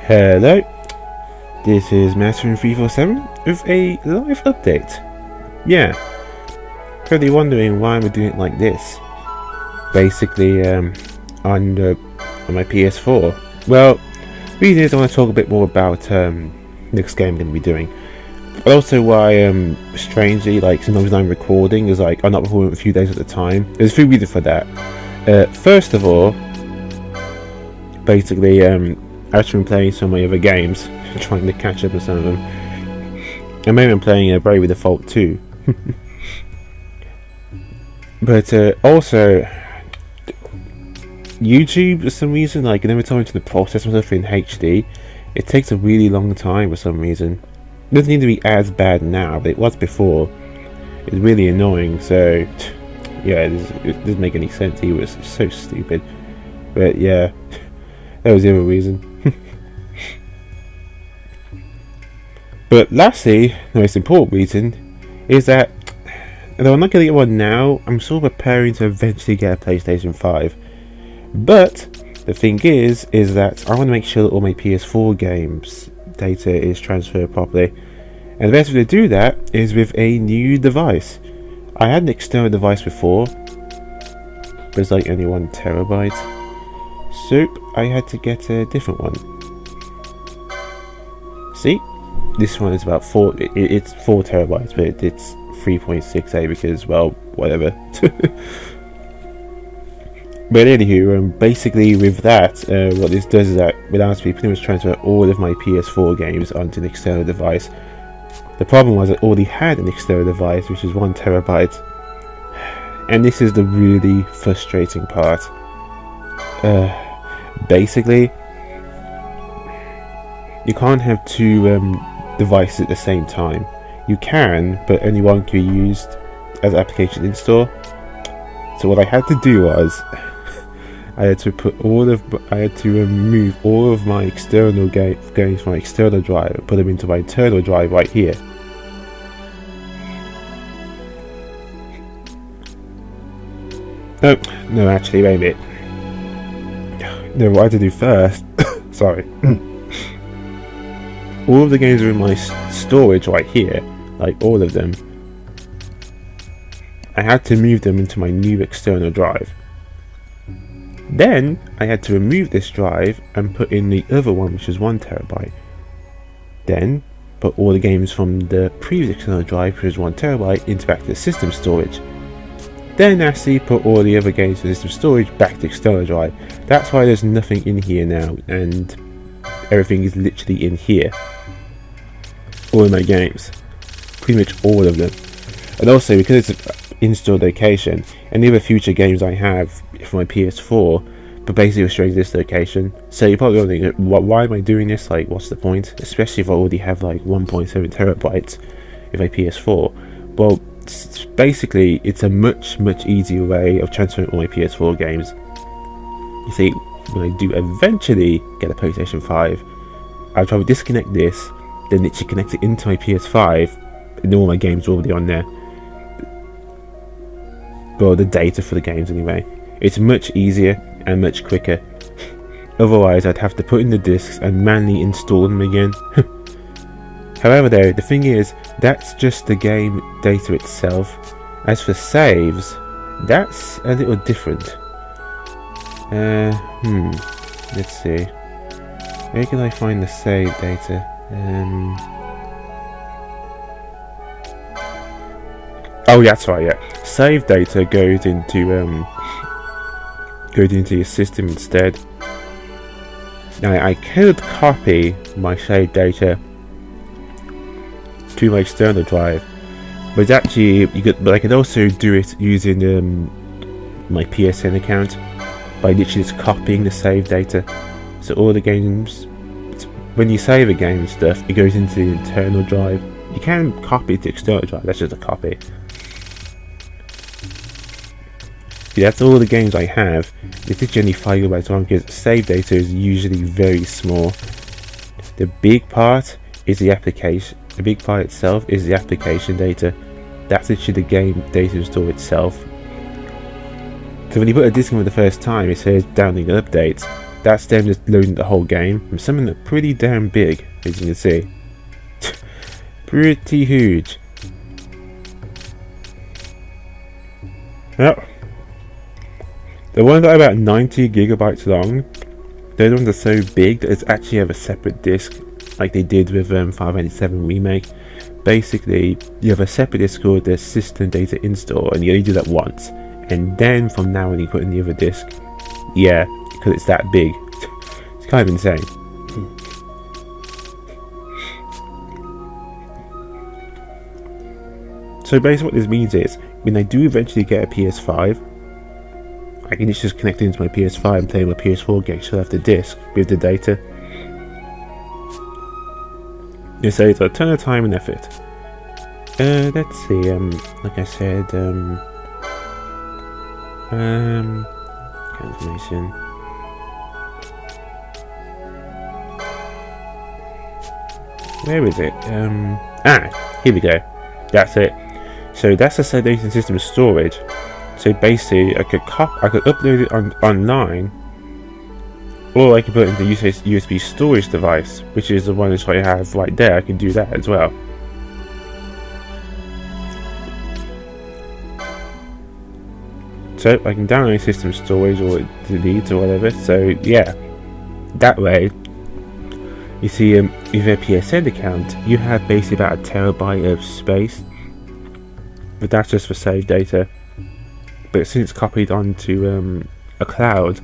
Hello, this is Master347 with a live update. Yeah, probably wondering why we're doing it like this. Basically, on my PS4. Well, the reason is I want to talk a bit more about next game I'm going to be doing. But also why, strangely, like sometimes I'm recording is like I'm not recording a few days at a time. There's a few reasons for that. First of all, basically, I've actually been playing some of my other games, trying to catch up with some of them. And maybe I'm playing Bravely Default 2. But also, YouTube, for some reason, like every time I to process stuff in HD, it takes a really long time for some reason. It doesn't need to be as bad now, but it was before. It's really annoying, so yeah, it doesn't make any sense. He was so stupid. But yeah, that was the other reason. But lastly, the most important reason is that though I'm not going to get one now, I'm still preparing to eventually get a PlayStation 5. But the thing is that I want to make sure that all my PS4 games data is transferred properly. And the best way to do that is with a new device. I had an external device before, but it's like only 1 terabyte. So I had to get a different one. See? This one is about it's 4 terabytes, but it's 3.68 because, well, whatever. But anywho, basically with that, what this does is that it allows me to pretty much transfer all of my PS4 games onto an external device. The problem was I already had an external device, which is 1 terabyte, and this is the really frustrating part. Basically, you can't have two devices at the same time. You can, but only one can be used as application install. So what I had to do was I had to remove all of my external games from my external drive and put them into my internal drive right here. No, actually, wait a minute. No, what I had to do first, sorry. All of the games are in my storage right here, like all of them. I had to move them into my new external drive. Then I had to remove this drive and put in the other one, which is 1 terabyte. Then put all the games from the previous external drive, which is 1 terabyte, into back to the system storage. Then actually put all the other games from the system storage back to the external drive. That's why there's nothing in here now, and everything is literally in here. All of my games, pretty much all of them. And also, because it's an installed location, any other future games I have for my PS4, but basically straight to this location. So you're probably wondering, why am I doing this? Like, what's the point? Especially if I already have like 1.7 terabytes with my PS4. Well, basically, it's a much easier way of transferring all my PS4 games. You see, when I do eventually get a PlayStation 5, I'll probably disconnect this, then literally connect it into my PS5, and all my games are already on there. Well, the data for the games anyway. It's much easier and much quicker. Otherwise, I'd have to put in the discs and manually install them again. However, though, the thing is, that's just the game data itself. As for saves, that's a little different. Let's see. Where can I find the save data? Oh, that's right. Yeah, save data goes into your system instead. Now, I could copy my save data to my external drive, but actually, but I could also do it using my PSN account by literally just copying the save data. So all the games, when you save a game and stuff, it goes into the internal drive. You can copy it to external drive. That's just a copy. Yeah, that's all the games I have. It's literally only 5 gigabytes long because save data is usually very small. The big part is the application. The big part itself is the application data. That's literally the game data install itself. So when you put a disc in for the first time, it says downloading an update. that's them just loading the whole game from something that's pretty damn big, as you can see. Pretty huge. Yep. The ones that are about 90 gigabytes long, those ones are so big that it's actually have a separate disc, like they did with 587 Remake. Basically, you have a separate disc called the System Data Install, and you only do that once, and then from now on you put in the other disc. Yeah, because it's that big. It's kind of insane. So basically what this means is, when I do eventually get a PS5, I can just connect it into my PS5 and play my PS4 games so I have the disc with the data. It saves a ton of time and effort. Let's see, like I said, information. Where is it? Here we go. That's it. So that's the data system storage. So basically, I could upload it online, or I could put it into USB storage device, which is the one that I have right there. I can do that as well. So I can download system storage or delete or whatever. So yeah, that way, you see, with a PSN account, you have basically about 1 terabyte of space, but that's just for saved data. But since it's copied onto a cloud,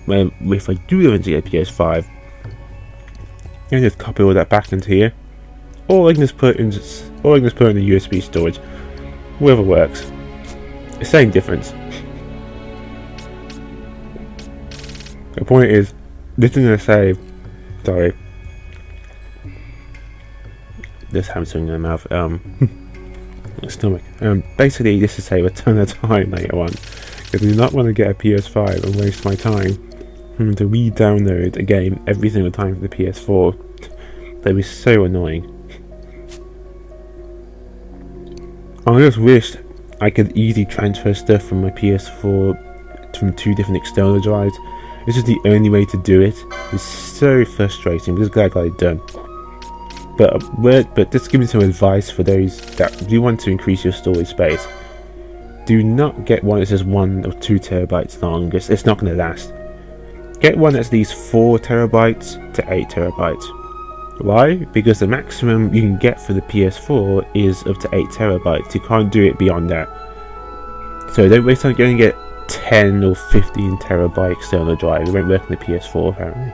well, if I do eventually get a PS5, I can just copy all that back into here, or I can just put it in the USB storage, whatever works. The same difference. The point is, this is going to save. Sorry, just having something in my mouth. Stomach. Basically, this is save a ton of time later on. If I do not want to get a PS5 and waste my time to re-download a game every single time for the PS4, that'd be so annoying. I just wished I could easily transfer stuff from my PS4 from 2 different external drives. This is the only way to do it. It's so frustrating. I'm just glad I got it done. But just give me some advice for those that do want to increase your storage space. Do not get one that's just 1 or 2 terabytes long. It's not going to last. Get one that's at least 4 terabytes to 8 terabytes. Why? Because the maximum you can get for the PS4 is up to 8 terabytes. You can't do it beyond that. So don't waste time going to get 10 or 15 terabyte external drive. It won't work on the PS4 apparently.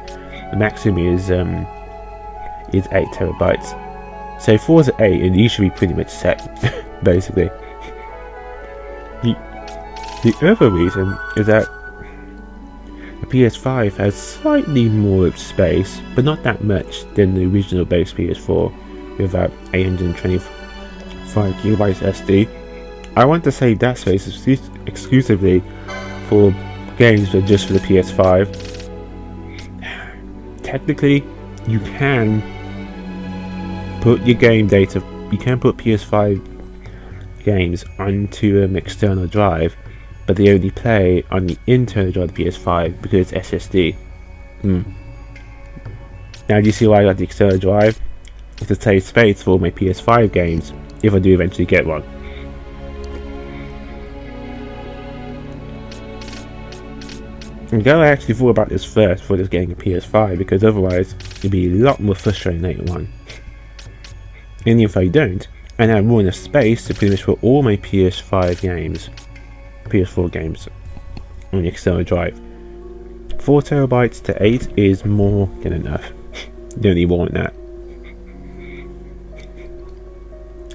The maximum is 8 terabytes. So 4 to 8, and you should be pretty much set, basically. The other reason is that the PS5 has slightly more space, but not that much, than the original base PS4 with about 825 gigabytes SD. I want to save that space exclusively for games that are just for the PS5. Technically, you can put your game data, you can put PS5 games onto an external drive, but they only play on the internal drive of the PS5 because it's SSD. Now do you see why I got the external drive? It's to save space for my PS5 games, if I do eventually get one. I'm glad I actually thought about this first before just getting a PS5, because otherwise it'd be a lot more frustrating later on. And if I don't, and I have more enough space to pretty much put all my PS5 games, PS4 games, on the external drive. 4 terabytes to 8 is more than enough. You don't even want that.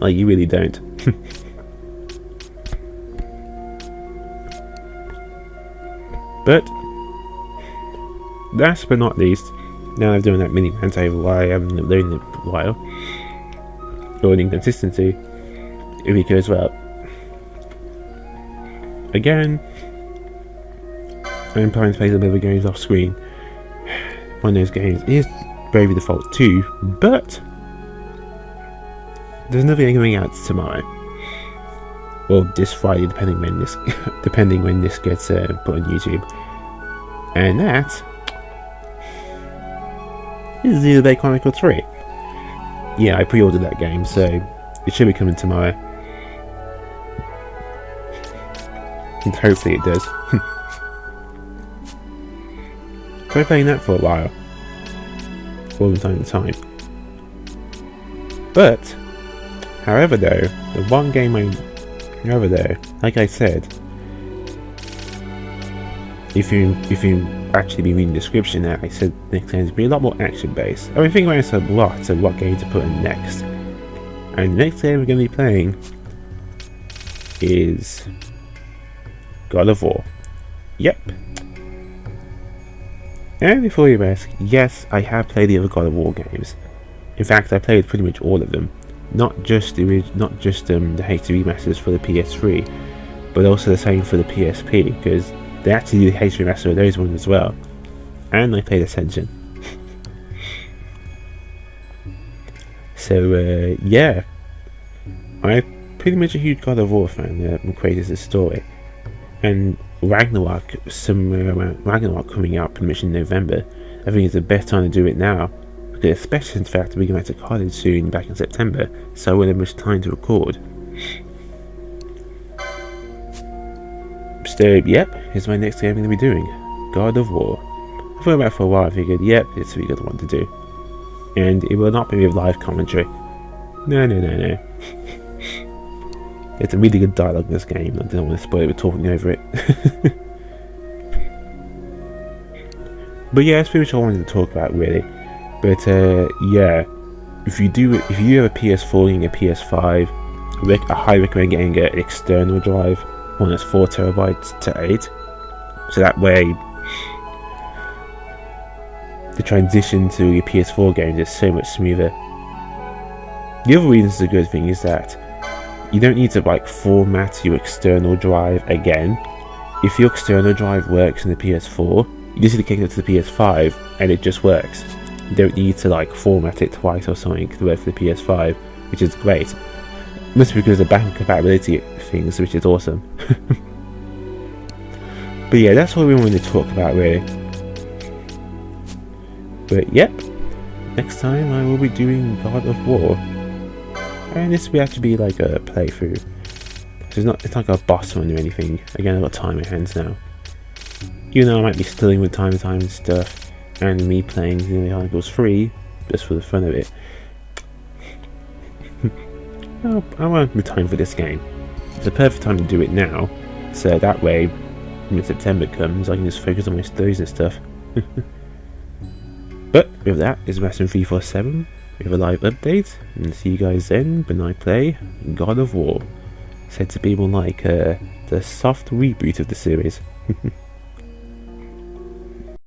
Like, you really don't. But last but not least, now I've done that mini rant over why I haven't uploaded in a while, or an inconsistency, because, well, again, I'm planning to play some other games off screen. One of those games is Bravely Default 2, but there's another game coming out tomorrow, or this Friday, depending when this gets put on YouTube, and that is Xenoblade Chronicles 3. Yeah, I pre-ordered that game, so it should be coming tomorrow. And hopefully it does. Try playing that for a while. All the time to time. But, however though, the one game however though, like I said, if you actually be reading the description there, I said next game to be a lot more action based. I've been thinking about this a lot of what game to put in next. And the next game we're going to be playing is God of War. Yep. And before you ask, yes, I have played the other God of War games. In fact, I played pretty much all of them. Not just the HD remasters for the PS3, but also the same for the PSP, because they actually do the HD remaster of those ones as well. And I played Ascension. So yeah, I'm pretty much a huge God of War fan. I'm crazy as a story, and Ragnarok, Ragnarok coming out pretty much in November. I think it's the best time to do it now, because especially in fact we're going to college soon, back in September, so I won't have much time to record. So yep, here's my next game I'm going to be doing, God of War. I thought about it for a while. I figured, yep, it's a really good one to do, and it will not be with live commentary. No. It's a really good dialogue in this game. I don't want to spoil it with talking over it. But yeah, that's pretty much all I wanted to talk about really. But yeah, if you have a PS4 and a PS5, I highly recommend getting an external drive, one that's 4 terabytes to 8. So that way, the transition to your PS4 games is so much smoother. The other reason it's a good thing is that you don't need to like format your external drive again. If your external drive works in the PS4, you just need to kick it to the PS5 and it just works. You don't need to like format it twice or something to work for the PS5, which is great. Must be because of backward compatibility things, which is awesome. But yeah, that's what we wanted to talk about really. But yep, next time I will be doing God of War. And this will have to be like a playthrough. So it's not like a boss run or anything. Again, I've got time in my hands now. Even though I might be stealing with time and stuff, and me playing Xenoblade Chronicles 3 just for the fun of it. Well, I want the time for this game. It's a perfect time to do it now, so that way, when September comes, I can just focus on my studies and stuff. But with that, it's Master 347 with a live update, and see you guys then when I play God of War. Said to people like the soft reboot of the series.